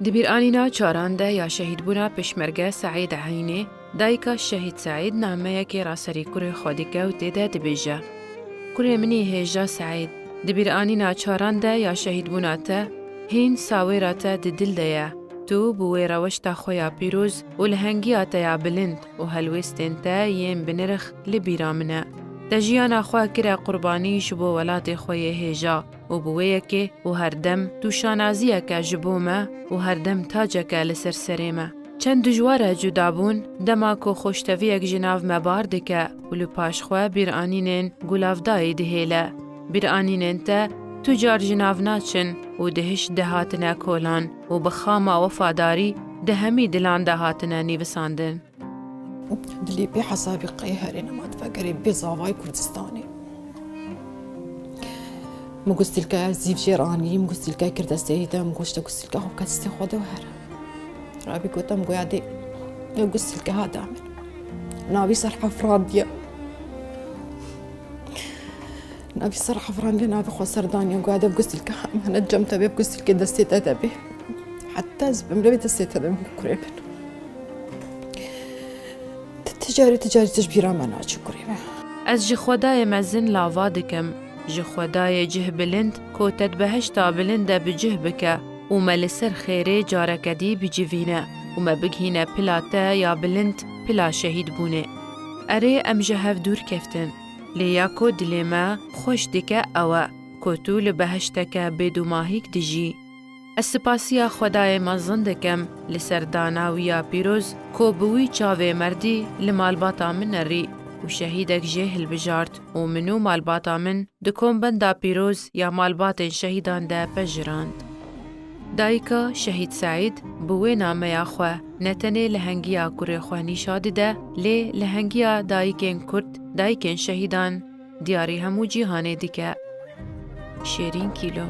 Di bîranîna çaran de ya şehîdbûna Pêşmerge Saîd Heynê, dayika Şehîd Saîd nameyekê raserî kurê xwe dike û tê de dibêje. Kurê minî hêja Saîd, di bîranîna çaran de ya şehîdbûna te, hîn sawêra te di dil de ye. Tu bi wê reweşta xwe ya pîroz û li hengiya te ya bilind û helwestên te yên binirx li bîra min e. Te jiyana xwe kire qurbanî ji bo welatê xwe yê hêja û bi wê yekê û herdem tu şanaziyeke ji bo me û herdem taceke li ser serê me. Çend dijwar e cudabûn, dema ku xoşteviyek ji nav me bar dike û li paş xwe bîranînên gulavdayê dihêle. Bîranînên te tu car ji nav naçin û di hiş de hatine kolan û bi xama wefadarî di hemî dilan de hatine nîvisandin. دلي بحسابي قيهرين ما تفكري بزاواي كردستاني مقصت لك زيف جيراني مقصت لك كرد السيدة مقصت لك هو كتستي خود وهر رابي كنت مقعدي مقصت لك هذا من نابي صرحة فرادية نابي صرحة فرادية نابي خو سردانية مقعدة بقصت لك أنا نجمت أبي بقصت لك دستيت أدبي حتى زبم لبي دستيت أدبي قريبا تجاري تجبيرا ما ناچ قريبا Ez ji xwedayê me zin lava dikim, ji xwedayê cih bilind ku te di behişta bilind de bi cih bike û me li ser xêrê carekedî bicivîne û me bigihîne pila te ya bilind pila şehîdbûnê. Erê em ji hev dûr keftin, lê ya ku dilê me xweş dike ew e ku tu li behişteke bêdûmahîk dijî. Ez spasiya xwedayê me zin dikim li ser dana wî ya pîroz ku bi wî çavê merdî li malbata min erî û şehîdek jê hilbijart û min û malbata min di kombenda pîroz ya malbatên şehîdan de pejirand. Dayika Şehîd Saîd bi wê nameya xwe ne tenê li hengiya kurê xwe nîşa dide, lê li hengiya dayikên Kurd, dayikên şehîdan diyarî hemû cîhanê dike. Şêrîn Kîlo.